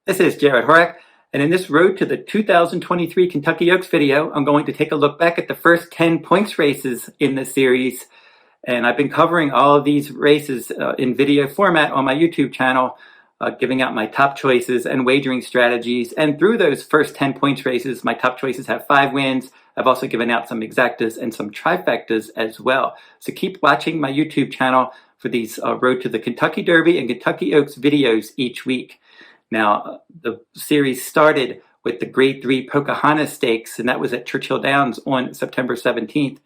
This is Jarrod Horak, and in this Road to the 2023 Kentucky Oaks video, I'm going to take a look back at the first 10 points races in the series. And I've been covering all of these races in video format on my YouTube channel, giving out my top choices and wagering strategies. And through those first 10 points races, my top choices have 5 wins. I've also given out some exactas and some trifectas as well. So keep watching my YouTube channel for these Road to the Kentucky Derby and Kentucky Oaks videos each week. Now, the series started with the Grade 3 Pocahontas Stakes, and that was at Churchill Downs on September 17th.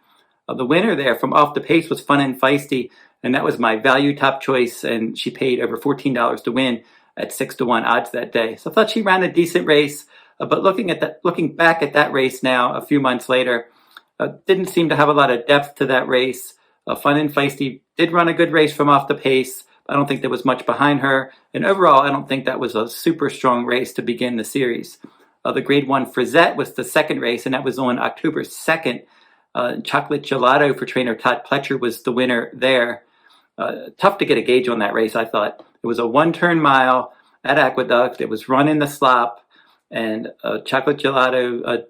The winner there from Off the Pace was Fun and Feisty, and that was my value top choice, and she paid over $14 to win at 6-1 odds that day. So I thought she ran a decent race, but looking back at that race now, a few months later, didn't seem to have a lot of depth to that race. Fun and Feisty did run a good race from Off the Pace. I don't think there was much behind her. And overall, I don't think that was a super strong race to begin the series. The Grade 1 Frizette was the second race, and that was on October 2nd. Chocolate Gelato for trainer Todd Pletcher was the winner there. Tough to get a gauge on that race, I thought. It was a one-turn mile at Aqueduct. It was run in the slop, and Chocolate Gelato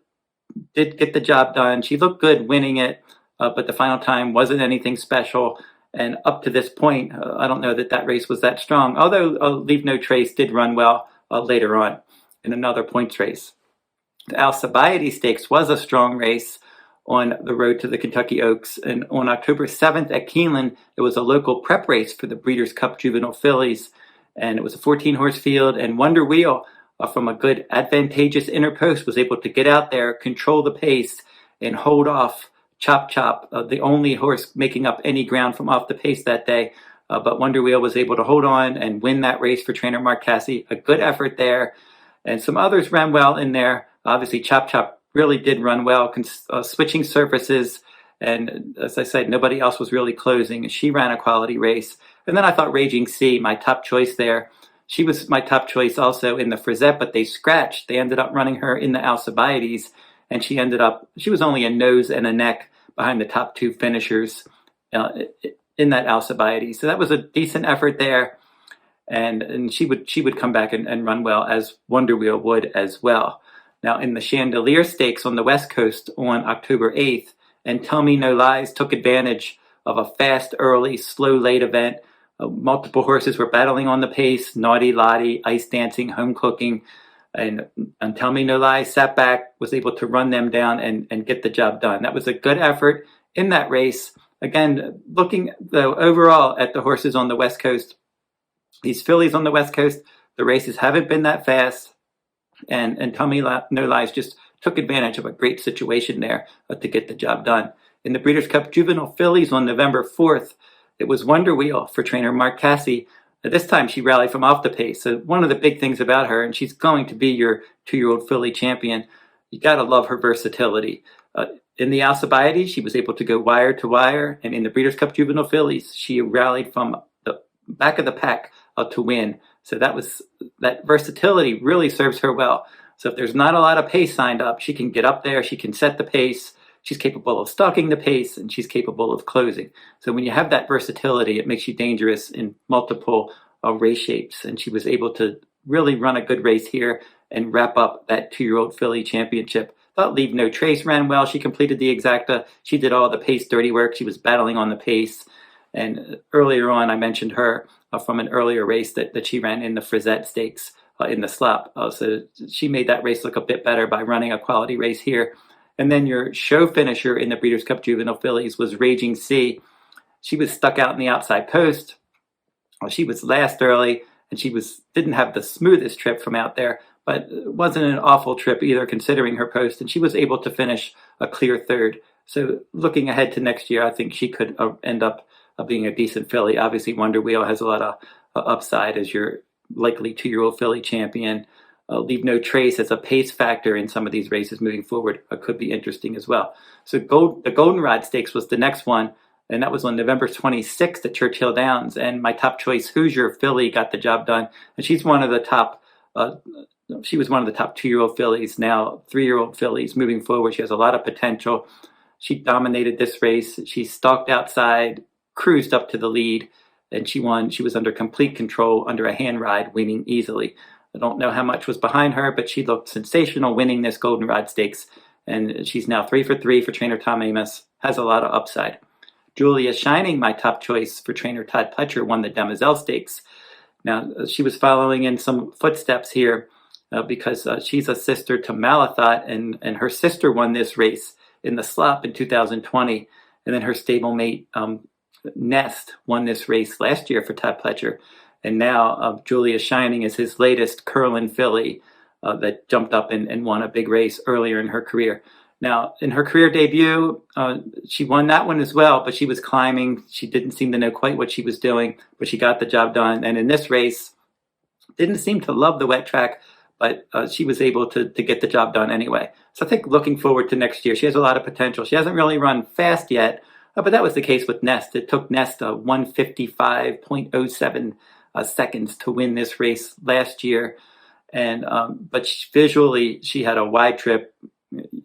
did get the job done. She looked good winning it, but the final time wasn't anything special. And up to this point, I don't know that race was that strong, although Leave No Trace did run well later on in another points race. The Alcibiades Stakes was a strong race on the Road to the Kentucky Oaks. And on October 7th at Keeneland, it was a local prep race for the Breeders' Cup Juvenile Fillies. And it was a 14-horse field, and Wonder Wheel, from a good advantageous inner post, was able to get out there, control the pace, and hold off Chop Chop, the only horse making up any ground from Off the Pace that day. But Wonder Wheel was able to hold on and win that race for trainer Mark Casse. A good effort there. And some others ran well in there. Obviously, Chop Chop really did run well, switching surfaces. And as I said, nobody else was really closing. She ran a quality race. And then I thought Raging Sea, my top choice there. She was my top choice also in the Frizette, but they scratched. They ended up running her in the Alcibiades. And she was only a nose and a neck behind the top 2 finishers in that Alcibiades. So that was a decent effort there. And she would come back and run well, as Wonder Wheel would as well. Now, in the Chandelier Stakes on the West Coast on October 8th, and Tell Me No Lies took advantage of a fast, early, slow, late event. Multiple horses were battling on the pace: Naughty Lottie, Ice Dancing, Home Cooking. And Tell Me No Lies sat back, was able to run them down and get the job done. That was a good effort in that race. Again, looking though overall at the horses on the West Coast, these fillies on the West Coast, the races haven't been that fast. And Tell Me No Lies just took advantage of a great situation there to get the job done. In the Breeders' Cup Juvenile Fillies on November 4th, it was Wonder Wheel for trainer Mark Casse. This time she rallied from Off the Pace. So one of the big things about her, and she's going to be your 2-year-old filly champion, you got to love her versatility. In the Alcibiades, she was able to go wire to wire. And in the Breeders' Cup Juvenile Fillies, she rallied from the back of the pack to win. So that versatility really serves her well. So if there's not a lot of pace signed up, she can get up there, she can set the pace, she's capable of stalking the pace, and she's capable of closing. So when you have that versatility, it makes you dangerous in multiple race shapes. And she was able to really run a good race here and wrap up that 2-year-old filly championship. Thought Leave No Trace ran well. She completed the exacta. She did all the pace dirty work. She was battling on the pace. And earlier on, I mentioned her from an earlier race that she ran in the Frizette Stakes in the slop. So she made that race look a bit better by running a quality race here. And then your show finisher in the Breeders' Cup Juvenile Fillies was Raging Sea. She was stuck out in the outside post. She was last early, and she didn't have the smoothest trip from out there, but it wasn't an awful trip either considering her post, and she was able to finish a clear third. So looking ahead to next year, I think she could end up being a decent filly. Obviously, Wonder Wheel has a lot of upside as your likely 2-year-old filly champion. Leave No Trace as a pace factor in some of these races moving forward could be interesting as well. So the Goldenrod Stakes was the next one, and that was on November 26th at Churchill Downs. And my top choice, Hoosier filly, got the job done. And she's one of the top. She was one of the top 2-year-old fillies. Now 3-year-old fillies moving forward. She has a lot of potential. She dominated this race. She stalked outside, cruised up to the lead, and she won. She was under complete control, under a hand ride, winning easily. I don't know how much was behind her, but she looked sensational winning this Goldenrod Stakes. And she's now 3 for 3 for trainer Tom Amoss, has a lot of upside. Julia Shining, my top choice for trainer Todd Pletcher, won the Demoiselle Stakes. Now, she was following in some footsteps here because she's a sister to Malathot, and her sister won this race in the slop in 2020. And then her stablemate, Nest, won this race last year for Todd Pletcher. And now Julia Shining is his latest Curlin filly that jumped up and won a big race earlier in her career. Now, in her career debut, she won that one as well, but she was climbing. She didn't seem to know quite what she was doing, but she got the job done. And in this race, didn't seem to love the wet track, but she was able to get the job done anyway. So I think looking forward to next year, she has a lot of potential. She hasn't really run fast yet, but that was the case with Nest. It took Nest 155.07 seconds to win this race last year. And but visually, she had a wide trip,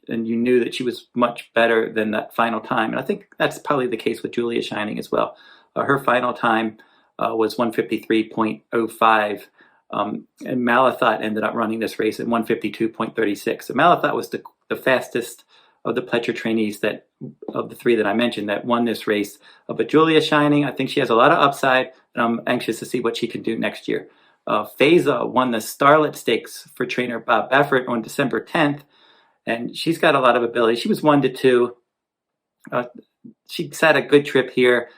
and you knew that she was much better than that final time. And I think that's probably the case with Julia Shining as well. Her final time was 153.05. And Malathot ended up running this race at 152.36. So Malathot was the fastest of the Pletcher trainees of the three that I mentioned that won this race. But Julia Shining, I think she has a lot of upside, and I'm anxious to see what she can do next year. Faiza won the Starlet Stakes for trainer Bob Baffert on December 10th, and she's got a lot of ability. She was 1-2. She had a good trip here.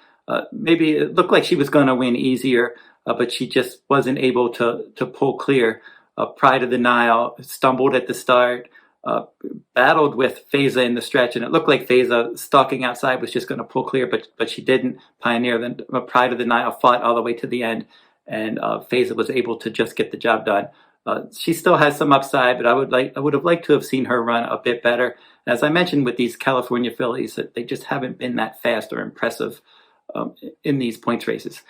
Maybe it looked like she was going to win easier, but she just wasn't able to pull clear. Pride of the Nile stumbled at the start, battled with Faiza in the stretch, and it looked like Faiza stalking outside was just going to pull clear, but she didn't. Pioneer, then Pride of the Nile fought all the way to the end, and Faiza was able to just get the job done. She still has some upside, but I would have liked to have seen her run a bit better. As I mentioned with these California fillies, that they just haven't been that fast or impressive in these points races.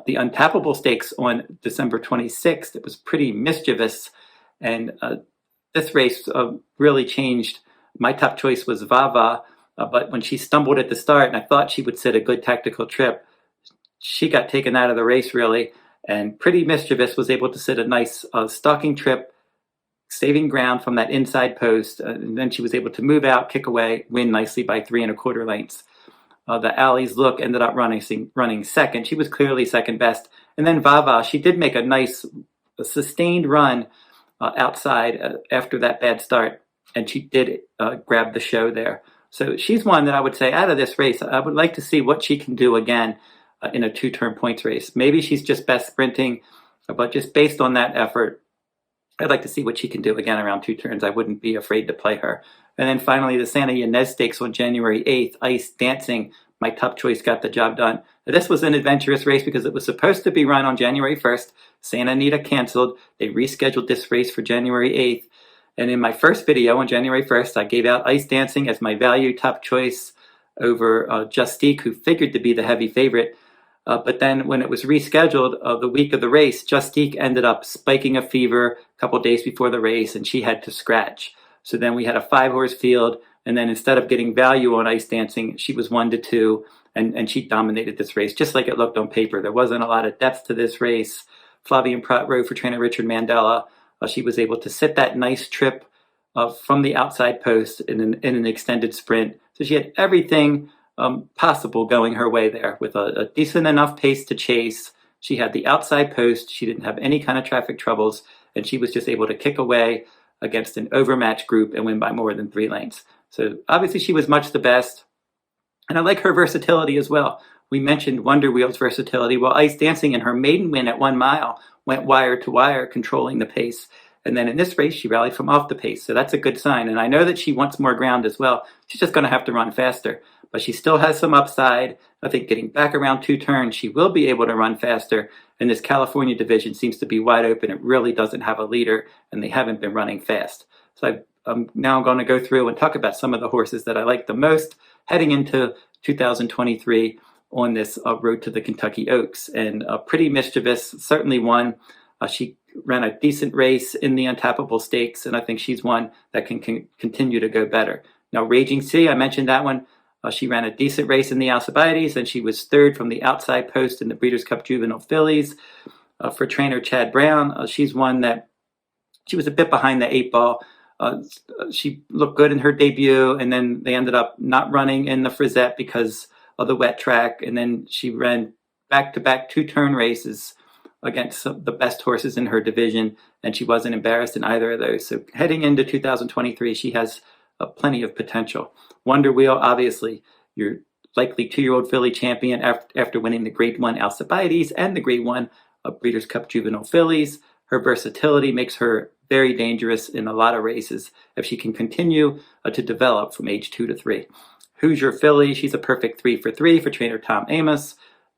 The Untapable Stakes on December 26th, it was pretty mischievous, and this race really changed. My top choice was Vava, but when she stumbled at the start, and I thought she would sit a good tactical trip, she got taken out of the race really. And Pretty Mischievous was able to sit a nice stalking trip, saving ground from that inside post. And then she was able to move out, kick away, win nicely by 3 1/4 lengths. The Alley's Look ended up running second. She was clearly second best. And then Vava, she did make a nice sustained run outside after that bad start. And she did grab the show there. So she's one that I would say out of this race, I would like to see what she can do again in a 2-turn points race. Maybe she's just best sprinting, but just based on that effort, I'd like to see what she can do again around 2 turns. I wouldn't be afraid to play her. And then finally, the Santa Ynez Stakes on January 8th, Ice Dancing, my top choice, got the job done. Now, this was an adventurous race because it was supposed to be run on January 1st. Santa Anita canceled. They rescheduled this race for January 8th. And in my first video on January 1st, I gave out Ice Dancing as my value top choice over Justique, who figured to be the heavy favorite. But then when it was rescheduled the week of the race, Justique ended up spiking a fever a couple days before the race, and she had to scratch. So then we had a 5-horse field, and then instead of getting value on Ice Dancing, she was 1-2, and she dominated this race, just like it looked on paper. There wasn't a lot of depth to this race. Flavian Pratt rode for trainer Richard Mandela. She was able to sit that nice trip from the outside post in an extended sprint. So she had everything possible going her way there with a decent enough pace to chase. She had the outside post. She didn't have any kind of traffic troubles, and she was just able to kick away against an overmatched group and win by more than 3 lengths. So obviously she was much the best, and I like her versatility as well. We mentioned Wonder Wheel's versatility. Well, Ice Dancing in her maiden win at 1 mile went wire to wire, controlling the pace. And then in this race, she rallied from off the pace. So that's a good sign. And I know that she wants more ground as well. She's just going to have to run faster. But she still has some upside. I think getting back around 2 turns, she will be able to run faster. And this California division seems to be wide open. It really doesn't have a leader, and they haven't been running fast. So I'm now going to go through and talk about some of the horses that I like the most heading into 2023 on this road to the Kentucky Oaks. And Pretty Mischievous certainly won. She ran a decent race in the Untapable Stakes, and I think she's one that can continue to go better. Now, Raging Sea, I mentioned that one. She ran a decent race in the Alcibiades, and she was 3rd from the outside post in the Breeders' Cup Juvenile Fillies. For trainer Chad Brown, she's one that she was a bit behind the 8 ball. She looked good in her debut, and then they ended up not running in the Frizette because of the wet track. And then she ran back-to-back 2-turn races against the best horses in her division, and she wasn't embarrassed in either of those. So heading into 2023, she has plenty of potential. Wonder Wheel, obviously, your likely 2-year-old filly champion after winning the Grade 1 Alcibiades and the Grade 1 Breeders' Cup Juvenile Fillies. Her versatility makes her very dangerous in a lot of races if she can continue to develop from age 2 to 3. Hoosier filly, she's a perfect 3 for 3 for trainer Tom Amos.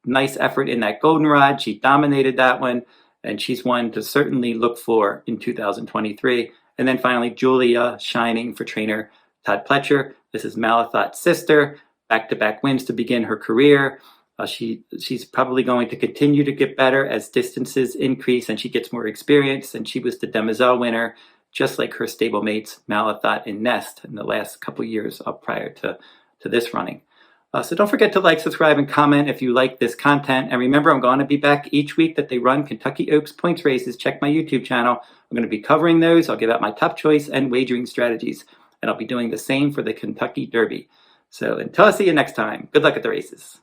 Nice effort in that Goldenrod. She dominated that one, and she's one to certainly look for in 2023. And then finally, Julia Shining for trainer Todd Pletcher. This is Malathaat's sister. Back-to-back wins to begin her career. She's probably going to continue to get better as distances increase and she gets more experience. And she was the Demoiselle winner, just like her stablemates Malathaat and Ynez in the last couple years prior to this running. So don't forget to like, subscribe, and comment if you like this content. And remember, I'm going to be back each week that they run Kentucky Oaks points races. Check my YouTube channel. I'm going to be covering those. I'll give out my top choice and wagering strategies. And I'll be doing the same for the Kentucky Derby. So until I see you next time, good luck at the races.